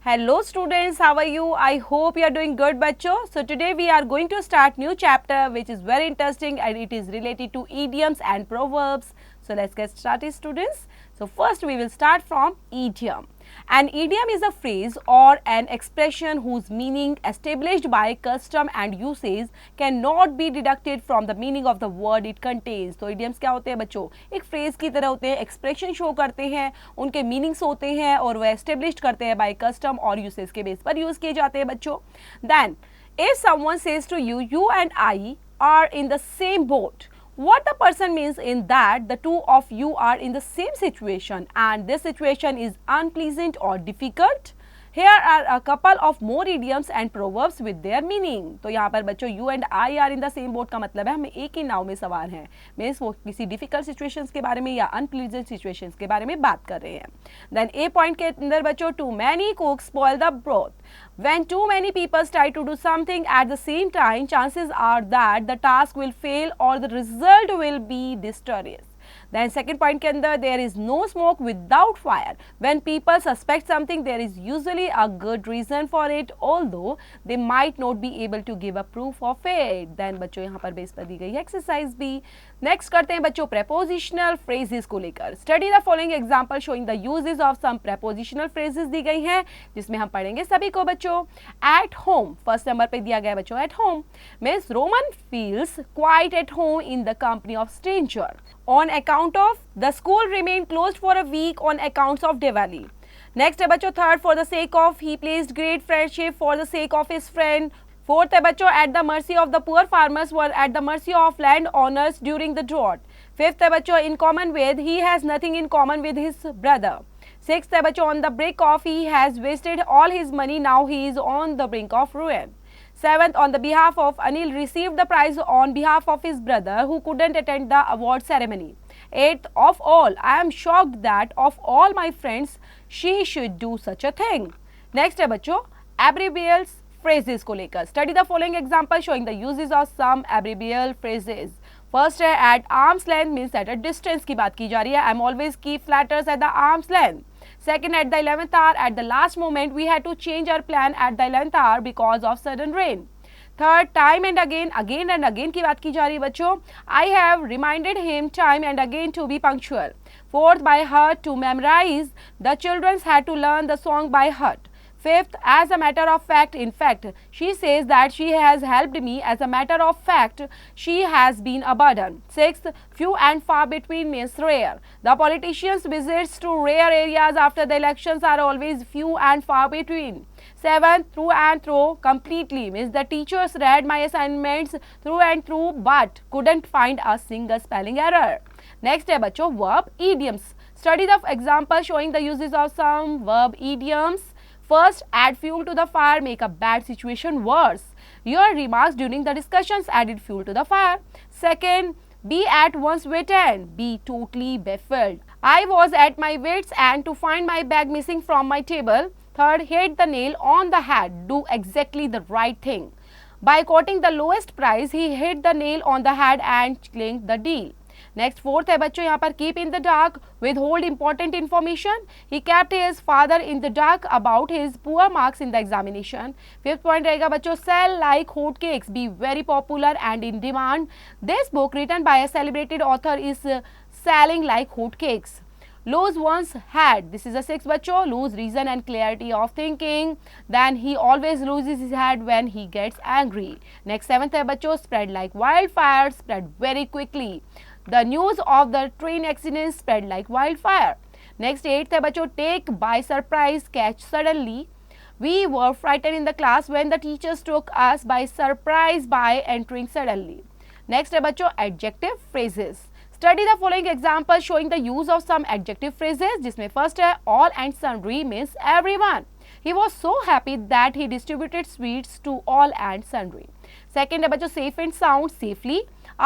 Hello students, how are you? I hope you are doing good bachcho. So today we are going to start new chapter which is very interesting and it is related to idioms and proverbs. So let's get started students. So first we will start from idiom. An idiom is a phrase or an expression whose meaning established by custom and usage cannot be deducted from the meaning of the word it contains. तो idioms क्या होते हैं बच्चों? एक phrase की तरह होते हैं, expression show करते हैं, उनके meanings होते हैं और वह established करते हैं by custom और usage के base पर use किए जाते हैं बच्चों. Then if someone says to you, you and I are in the same boat, what the person means in that the two of you are in the same situation and this situation is unpleasant or difficult. Here are a couple of more idioms and proverbs with their meaning. तो यहाँ पर बच्चों you and I are in the same boat का मतलब है हम एक ही नाव में सवार हैं. मीन्स वो किसी डिफिकल्ट सिचुएशंस के बारे में या अनप्लीजेंट सिचुएशंस के बारे में बात कर रहे हैं. देन ए पॉइंट के अंदर बच्चों too many cooks spoil the broth. When too many people try to do something at the same time, chances are that the task will fail or the result will be disastrous. Then second point के अंदर there is no smoke without fire. When people suspect something, there is usually a good reason for it, although they might not be able to give a proof of it. Then बच्चों यहाँ पर base पर दी गई है exercise भी. Next करते हैं बच्चों prepositional phrases को लेकर. Study the following example showing the uses of some prepositional phrases दी गई हैं जिसमें हम पढ़ेंगे सभी को बच्चों. At home फर्स्ट नंबर पे दिया गया बच्चों at home. Miss Roman feels quite at home in the company of stranger. On account of the school remained closed for a week on accounts of Diwali. Next है बच्चों third for the sake of he placed great friendship for the sake of his friend. Fourth है बच्चों at the mercy of the poor farmers were at the mercy of land owners during the drought. Fifth है बच्चों in common with he has nothing in common with his brother. Sixth है बच्चों on the brink of he has wasted all his money now he is on the brink of ruin. Seventh, on the behalf of Anil received the prize on behalf of his brother who couldn't attend the award ceremony. Eighth, of all, I am shocked that of all my friends, she should do such a thing. Next है बच्चों abbrevials phrases को लेकर. Study the following example showing the uses of some abbrevial phrases. First है at arm's length means at a distance की बात की जा रही है. I'm always keep flatters at the arm's length. Second, at the 11th hour, at the last moment, we had to change our plan at the 11th hour because of sudden rain. Third, time and again की बात की जा रही है बच्चों. I have reminded him time and again to be punctual. Fourth, by heart to memorize. The children had to learn the song by heart. Fifth, as a matter of fact, in fact, she says that she has helped me. As a matter of fact, she has been a burden. Sixth, few and far between means rare. The politicians' visits to rare areas after the elections are always few and far between. Seventh, through and through, completely means the teachers read my assignments through and through but couldn't find a single spelling error. Next है बच्चों verb idioms. Study the example showing the uses of some verb idioms. First, add fuel to the fire, make a bad situation worse. Your remarks during the discussions added fuel to the fire. Second, be at once witted, be totally baffled. I was at my wits' end to find my bag missing from my table. Third, hit the nail on the head, do exactly the right thing. By quoting the lowest price, he hit the nail on the head and clinched the deal. Next fourth है बच्चों यहाँ पर keep in the dark withhold important information he kept his father in the dark about his poor marks in the examination. Fifth point रहेगा बच्चों sell like hot cakes be very popular and in demand. This book written by a celebrated author is selling like hot cakes. Lose one's head. This is a sixth bachcho. Lose reason and clarity of thinking. Then he always loses his head when he gets angry. Next seventh hai bachcho. Spread like wildfire. Spread very quickly. The news of the train accident spread like wildfire. Next eighth hai bachcho. Take by surprise. Catch suddenly. We were frightened in the class when the teachers took us by surprise by entering suddenly. Next hai bachcho. Adjective phrases. Study the following example showing the use of some adjective phrases जिसमें first है all and sundry means everyone. He was so happy that he distributed sweets to all and sundry. Second है बच्चों safe and sound safely.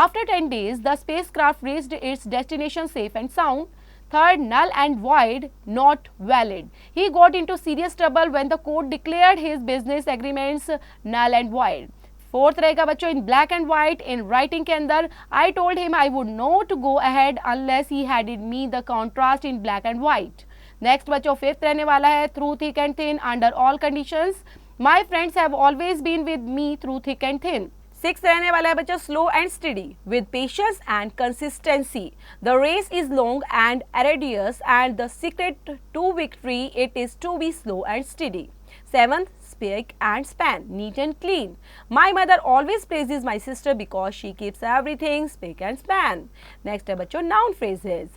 After 10 days the spacecraft reached its destination safe and sound. Third, null and void not valid. He got into serious trouble when the court declared his business agreements null and void. Fourth रहेगा बच्चों in black and white in writing के अंदर I told him I would not go ahead unless he handed me the contrast in black and white. Next बच्चों fifth रहने वाला है through thick and thin under all conditions my friends have always been with me through thick and thin. Six रहने वाला है बच्चों slow and study with patience and consistency the race is long and arduous and the secret to victory it is to be slow and steady। Seventh, spick and span, neat and clean. My mother always praises my sister because she keeps everything spick and span। Next है बच्चों noun phrases।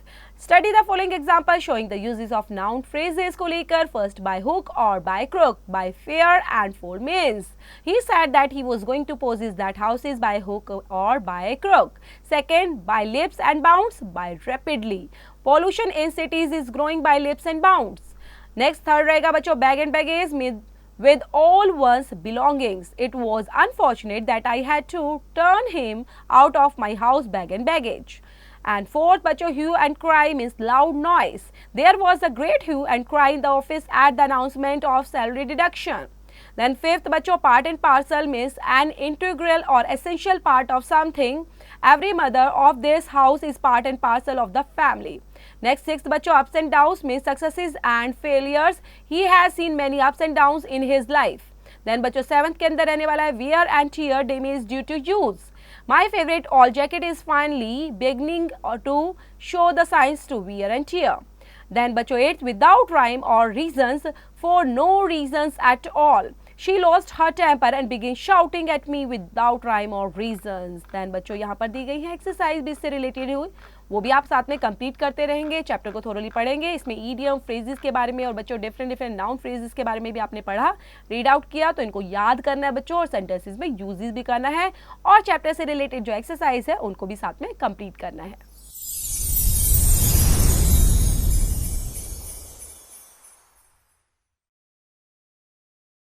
Study the following example showing the uses of noun phrases को लेकर first by hook or by crook, by fair and four means। He said that he was going to possess that houses by hook or by crook। Second, by leaps and bounds, by rapidly। Pollution in cities is growing by leaps and bounds। Next third रहेगा बच्चों bag and baggage with all one's belongings। It was unfortunate that I had to turn him out of my house bag and baggage। And fourth बच्चों hue and cry means loud noise। There was a great hue and cry in the office at the announcement of salary deduction। Then fifth बच्चों part and parcel means an integral or essential part of something। Every mother of this house is part and parcel of the family। Next sixth बच्चों ups and downs means successes and failures। He has seen many ups and downs in his life। Then बच्चों seventh के अंदर रहने वाला है wear and tear damage due to use। My favorite all jacket is finally beginning to show the signs to wear and tear। Then बच्चों eighth without rhyme or reasons for no reasons at all। She lost her temper and began shouting at me without rhyme or reasons। Then बच्चों यहाँ पर दी गई है exercise भी इससे related हुई, वो भी आप साथ में कंप्लीट करते रहेंगे, चैप्टर को थोरोली पढ़ेंगे। इसमें ईडियम फ्रेजेस के बारे में और बच्चों डिफरेंट नाउन फ्रेजेस के बारे में भी आपने पढ़ा, रीड आउट किया, तो इनको याद करना है बच्चों और सेंटेंसेस में यूजेस भी करना है और चैप्टर से रिलेटेड जो एक्सरसाइज है उनको भी साथ में कंप्लीट करना है।